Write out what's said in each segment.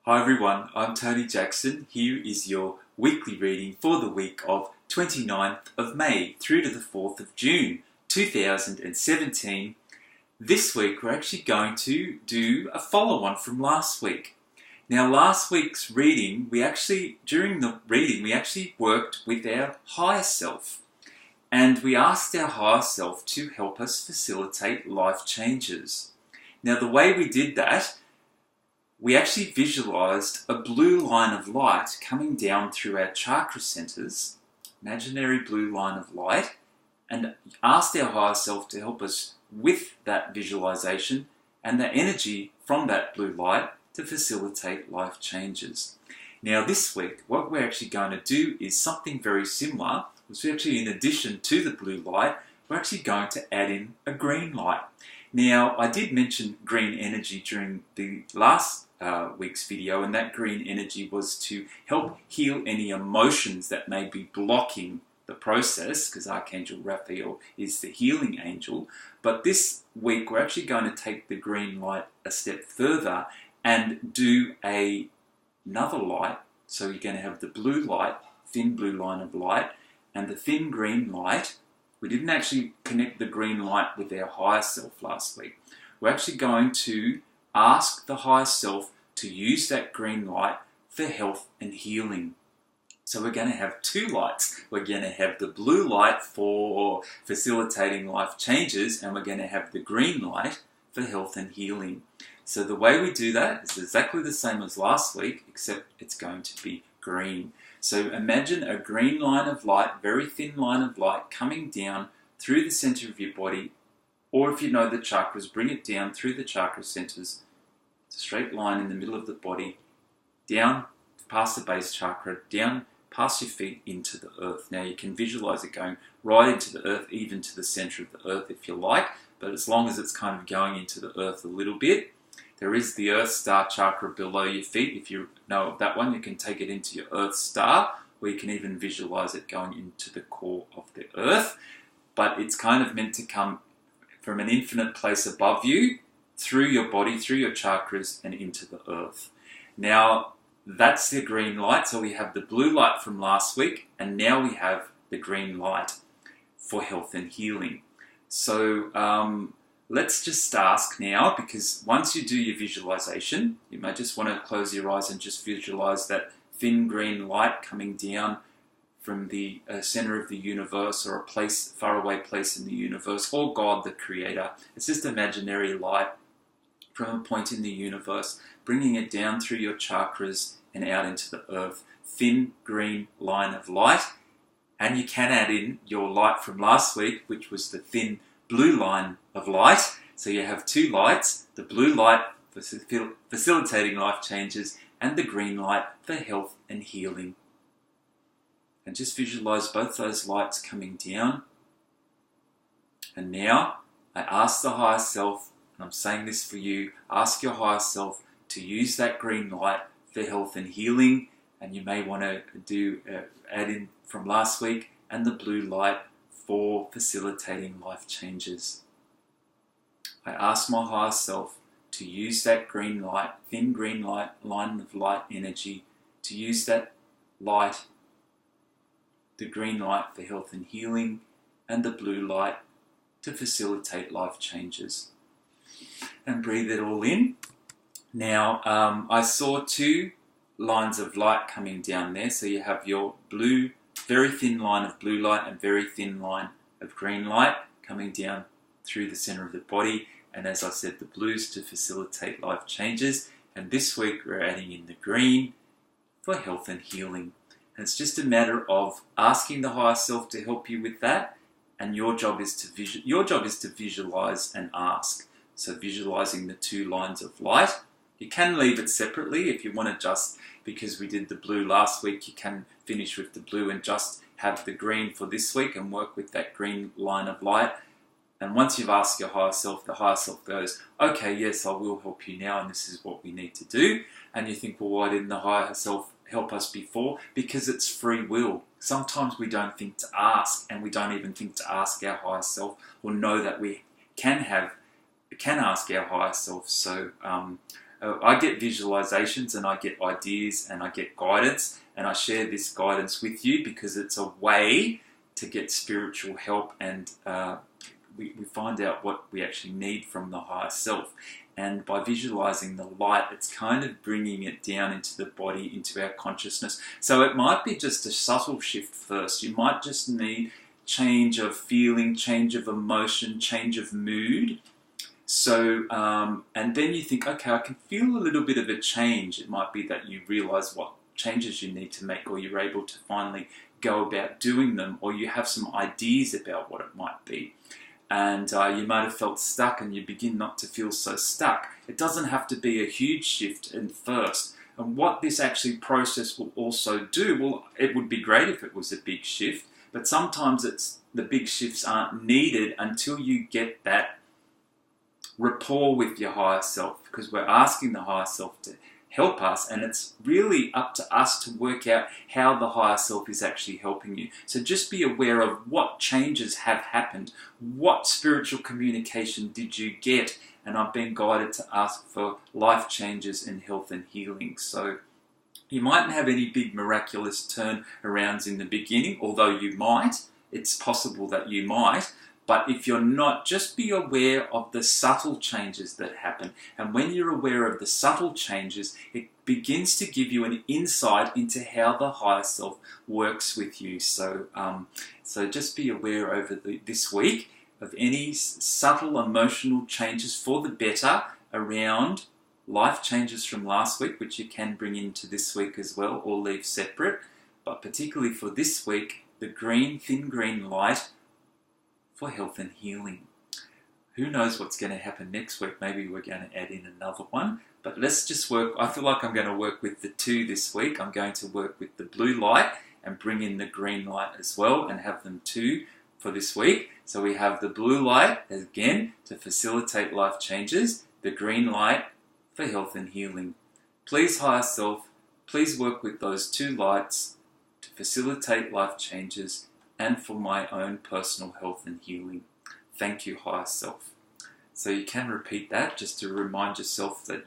Hi everyone, I'm Tony Jackson. Here is your weekly reading for the week of 29th of May through to the 4th of June 2017. This week we're actually going to do a follow-on from last week. Now last week's reading, during the reading we actually worked with our higher self. And we asked our higher self to help us facilitate life changes. Now the way we did that, we actually visualized a blue line of light coming down through our chakra centers, imaginary blue line of light, and asked our higher self to help us with that visualization and the energy from that blue light to facilitate life changes. Now this week, what we're actually going to do is something very similar. So actually, in addition to the blue light, we're actually going to add in a green light. Now, I did mention green energy during the last week's video, and that green energy was to help heal any emotions that may be blocking the process, because Archangel Raphael is the healing angel. But this week, we're actually going to take the green light a step further and do another light. So you're going to have the blue light, thin blue line of light, and the thin green light. We didn't actually connect the green light with our higher self last week. We're actually going to ask the higher self to use that green light for health and healing. So we're going to have two lights. We're going to have the blue light for facilitating life changes, and we're going to have the green light for health and healing. So the way we do that is exactly the same as last week, except it's going to be green. So imagine a green line of light, very thin line of light, coming down through the center of your body, or if you know the chakras, bring it down through the chakra centers. It's a straight line in the middle of the body, down past the base chakra, down past your feet into the earth. Now you can visualize it going right into the earth, even to the center of the earth if you like, but as long as it's kind of going into the earth a little bit. There is the Earth Star chakra below your feet. If you know of that one, you can take it into your Earth Star, or you can even visualize it going into the core of the Earth. But it's kind of meant to come from an infinite place above you, through your body, through your chakras, and into the Earth. Now, that's the green light. So we have the blue light from last week, and now we have the green light for health and healing. So, let's just ask now, because once you do your visualization, you may just want to close your eyes and just visualize that thin green light coming down from the center of the universe, or a place, faraway place in the universe, or God, the creator. It's just imaginary light from a point in the universe, bringing it down through your chakras and out into the earth. Thin green line of light. And you can add in your light from last week, which was the thin blue line of light. So you have two lights, the blue light for facilitating life changes, and the green light for health and healing. And just visualize both those lights coming down. And now I ask the higher self, and I'm saying this for you, ask your higher self to use that green light for health and healing. And you may want to do add in from last week, and the blue light for facilitating life changes. I ask my higher self to use that green light, thin green light, line of light energy, to use that light, the green light for health and healing, and the blue light to facilitate life changes. And breathe it all in. Now, I saw two lines of light coming down there. So you have your blue, very thin line of blue light, and very thin line of green light coming down through the center of the body. And as I said, the blues to facilitate life changes. And this week we're adding in the green for health and healing. And it's just a matter of asking the higher self to help you with that. And your job is to visualize and ask. So visualizing the two lines of light. You can leave it separately if you want to, just because we did the blue last week, you can finish with the blue and just have the green for this week and work with that green line of light. And once you've asked your higher self, the higher self goes, okay, yes, I will help you now, and this is what we need to do. And you think, well, why didn't the higher self help us before? Because it's free will. Sometimes we don't think to ask, and we don't even think to ask our higher self, or know that we can ask our higher self. So I get visualizations and I get ideas and I get guidance, and I share this guidance with you because it's a way to get spiritual help, and we find out what we actually need from the higher self. And by visualizing the light, it's kind of bringing it down into the body, into our consciousness. So it might be just a subtle shift first. You might just need change of feeling, change of emotion, change of mood. So, and then you think, okay, I can feel a little bit of a change. It might be that you realize what changes you need to make, or you're able to finally go about doing them, or you have some ideas about what it might be. And you might have felt stuck, and you begin not to feel so stuck. It doesn't have to be a huge shift in first. And what this actually process will also do, well, it would be great if it was a big shift, but sometimes the big shifts aren't needed until you get that rapport with your higher self, because we're asking the higher self to help us, and it's really up to us to work out how the higher self is actually helping you. So just be aware of what changes have happened, what spiritual communication did you get, and I've been guided to ask for life changes in health and healing. So you mightn't have any big miraculous turnarounds in the beginning, although you might. It's possible that you might. But if you're not, just be aware of the subtle changes that happen. And when you're aware of the subtle changes, it begins to give you an insight into how the higher self works with you. So, so just be aware over this week of any subtle emotional changes for the better around life changes from last week, which you can bring into this week as well, or leave separate. But particularly for this week, the green, thin green light for health and healing. Who knows what's going to happen next week? Maybe we're going to add in another one. But let's just work. I feel like I'm going to work with the two this week. I'm going to work with the blue light and bring in the green light as well, and have them two for this week. So we have the blue light, again, to facilitate life changes. The green light for health and healing. Please, higher self, please work with those two lights to facilitate life changes and for my own personal health and healing. Thank you, higher self. So you can repeat that just to remind yourself that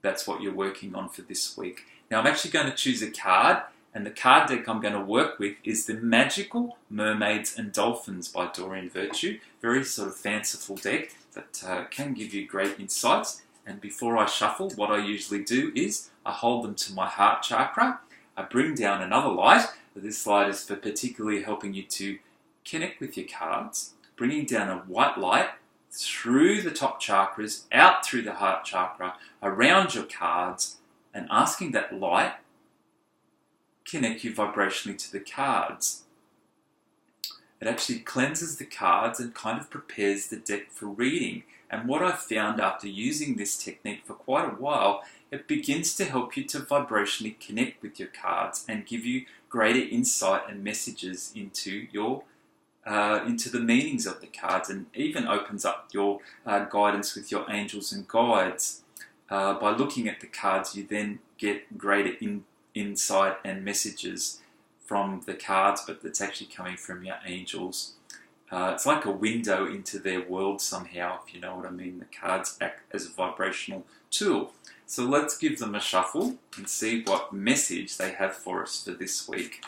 that's what you're working on for this week. Now I'm actually going to choose a card, and the card deck I'm going to work with is the Magical Mermaids and Dolphins by Doreen Virtue. Very sort of fanciful deck that can give you great insights. And before I shuffle, what I usually do is I hold them to my heart chakra. I bring down another light. This light is for particularly helping you to connect with your cards, bringing down a white light through the top chakras, out through the heart chakra, around your cards, and asking that light connect you vibrationally to the cards. It actually cleanses the cards and kind of prepares the deck for reading. And what I've found after using this technique for quite a while, it begins to help you to vibrationally connect with your cards and give you greater insight and messages into the meanings of the cards, and even opens up your guidance with your angels and guides. By looking at the cards, you then get greater insight and messages from the cards, but that's actually coming from your angels. It's like a window into their world somehow, if you know what I mean. The cards act as a vibrational tool. So let's give them a shuffle and see what message they have for us for this week.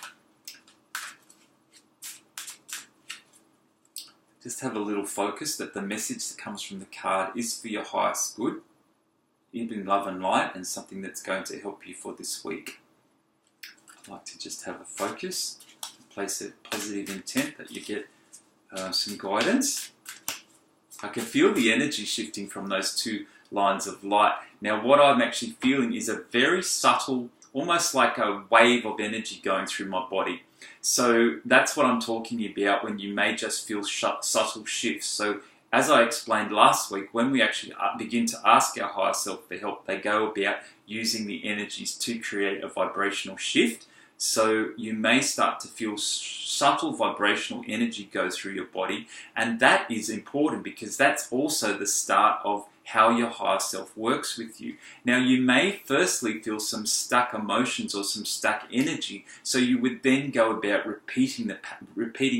Just have a little focus that the message that comes from the card is for your highest good, in love and light, and something that's going to help you for this week. I'd like to just have a focus, place a positive intent that you get some guidance. I can feel the energy shifting from those two lines of light. Now what I'm actually feeling is a very subtle, almost like a wave of energy going through my body. So that's what I'm talking about when you may just feel subtle shifts. So as I explained last week, when we actually begin to ask our higher self for help, they go about using the energies to create a vibrational shift. So you may start to feel subtle vibrational energy go through your body, and that is important because that's also the start of how your higher self works with you. Now you may firstly feel some stuck emotions or some stuck energy, so you would then go about repeating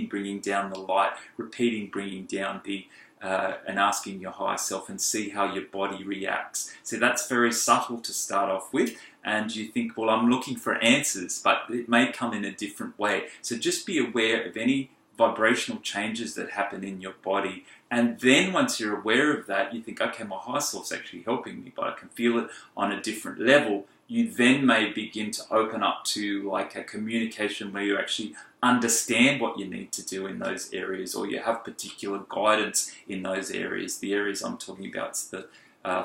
bringing down the light, repeating bringing down the and asking your higher self and see how your body reacts. So that's very subtle to start off with, and you think, well, I'm looking for answers, but it may come in a different way. So just be aware of any vibrational changes that happen in your body, and then once you're aware of that, you think, okay, my higher self's actually helping me, but I can feel it on a different level. You then may begin to open up to like a communication where you actually understand what you need to do in those areas, or you have particular guidance in those areas. The areas I'm talking about is the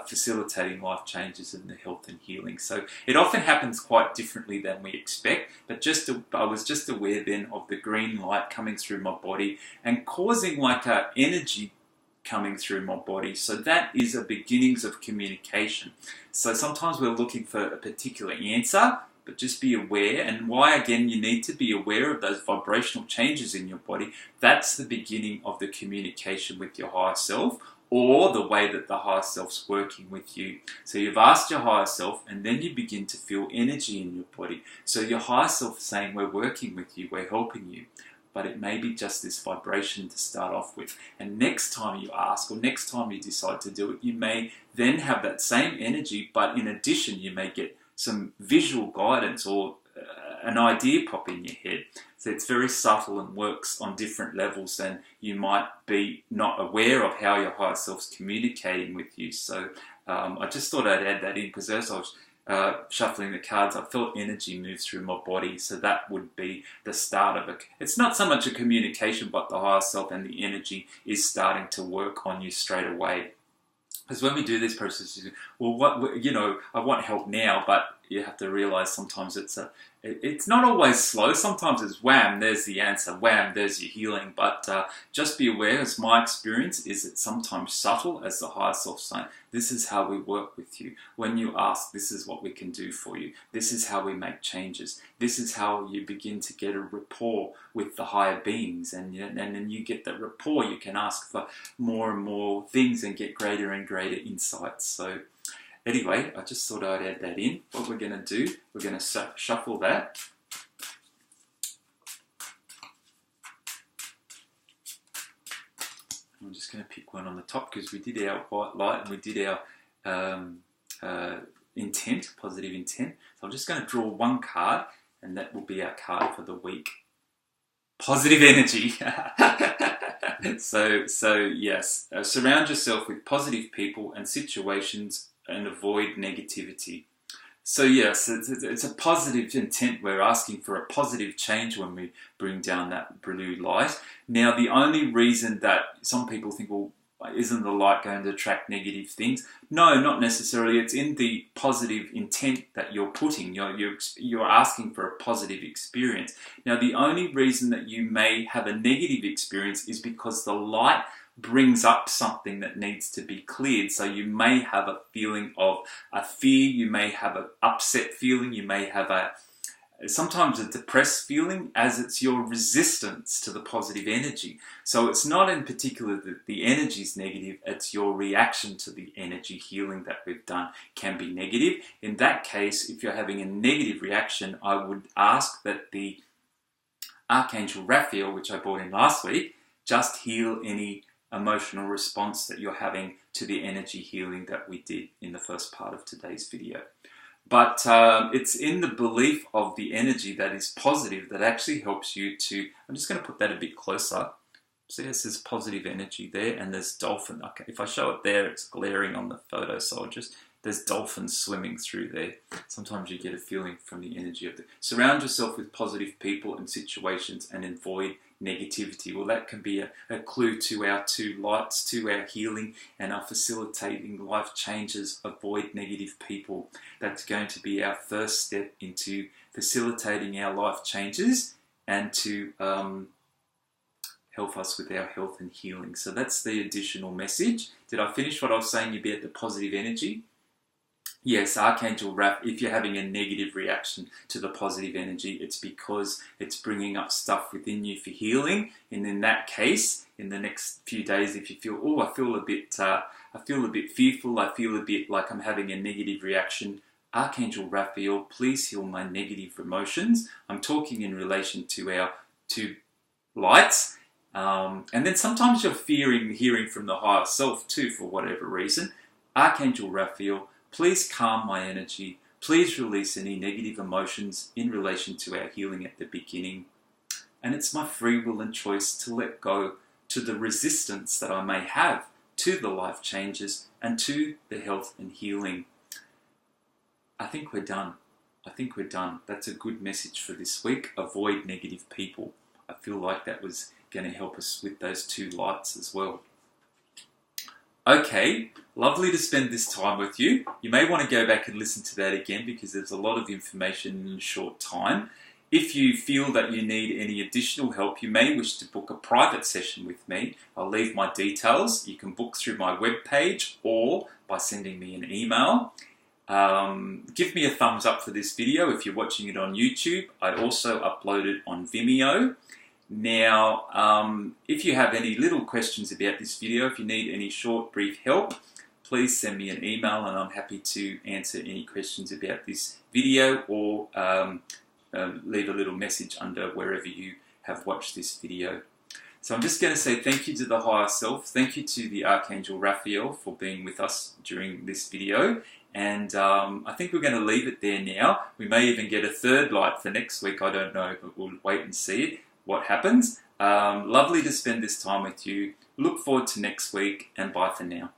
facilitating life changes and the health and healing. So it often happens quite differently than we expect, but I was just aware then of the green light coming through my body and causing like a energy coming through my body. So that is a beginnings of communication. So sometimes we're looking for a particular answer, but just be aware. And why, again, you need to be aware of those vibrational changes in your body. That's the beginning of the communication with your higher self, or the way that the higher self's working with you. So you've asked your higher self, and then you begin to feel energy in your body. So your higher self is saying, we're working with you, we're helping you. But it may be just this vibration to start off with. And next time you ask, or next time you decide to do it, you may then have that same energy, but in addition, you may get some visual guidance or an idea pop in your head. So it's very subtle and works on different levels, and you might be not aware of how your higher self's communicating with you. So I just thought I'd add that in, because as I was shuffling the cards, I felt energy move through my body. So that would be the start of it. It's not so much a communication, but the higher self and the energy is starting to work on you straight away. Because when we do this process, you go, well, I want help now, but you have to realize sometimes it's not always slow. Sometimes it's wham, there's the answer, wham, there's your healing. But just be aware, as my experience is, it's sometimes subtle, as the higher self saying, this is how we work with you. When you ask, this is what we can do for you. This is how we make changes. This is how you begin to get a rapport with the higher beings. And then you get that rapport, you can ask for more and more things and get greater and greater insights. So anyway, I just thought I'd add that in. What we're going to do, we're going to shuffle that. I'm just going to pick one on the top, because we did our white light and we did our intent, positive intent. So I'm just going to draw one card, and that will be our card for the week. Positive energy. So yes, surround yourself with positive people and situations and avoid negativity. So yes, it's a positive intent. We're asking for a positive change when we bring down that blue light. Now, the only reason that some people think, well, isn't the light going to attract negative things? No, not necessarily. It's in the positive intent that you're putting. You're asking for a positive experience. Now, the only reason that you may have a negative experience is because the light brings up something that needs to be cleared. So you may have a feeling of a fear, you may have an upset feeling, you may have sometimes a depressed feeling, as it's your resistance to the positive energy. So it's not in particular that the energy is negative, it's your reaction to the energy healing that we've done can be negative. In that case, if you're having a negative reaction, I would ask that the Archangel Raphael, which I brought in last week, just heal any emotional response that you're having to the energy healing that we did in the first part of today's video. But it's in the belief of the energy that is positive that actually helps you to, I'm just going to put that a bit closer. See, this is positive energy there, and there's dolphin. Okay, if I show it there, it's glaring on the photo, so there's dolphins swimming through there. Sometimes you get a feeling from the energy of surround yourself with positive people and situations and avoid negativity. Well, that can be a clue to our two lights, to our healing and our facilitating life changes. Avoid negative people. That's going to be our first step into facilitating our life changes and to help us with our health and healing. So that's the additional message. Did I finish what I was saying? You'd be at the positive energy. Yes, Archangel Raph, if you're having a negative reaction to the positive energy, it's because it's bringing up stuff within you for healing. And in that case, in the next few days, if you feel, I feel a bit fearful, I feel a bit like I'm having a negative reaction, Archangel Raphael, please heal my negative emotions. I'm talking in relation to our two lights. And then sometimes you're fearing hearing from the higher self too, for whatever reason. Archangel Raphael, please calm my energy. Please release any negative emotions in relation to our healing at the beginning. And it's my free will and choice to let go to the resistance that I may have to the life changes and to the health and healing. I think we're done. That's a good message for this week. Avoid negative people. I feel like that was going to help us with those two lights as well. Okay, lovely to spend this time with you. You may want to go back and listen to that again because there's a lot of information in a short time. If you feel that you need any additional help, you may wish to book a private session with me. I'll leave my details. You can book through my webpage or by sending me an email. Give me a thumbs up for this video if you're watching it on YouTube. I'd also upload it on Vimeo. Now, if you have any little questions about this video, if you need any short, brief help, please send me an email and I'm happy to answer any questions about this video or leave a little message under wherever you have watched this video. So I'm just going to say thank you to the higher self, thank you to the Archangel Raphael for being with us during this video, and I think we're going to leave it there now. We may even get a third light for next week, I don't know, but we'll wait and see what happens. Lovely to spend this time with you. Look forward to next week, and bye for now.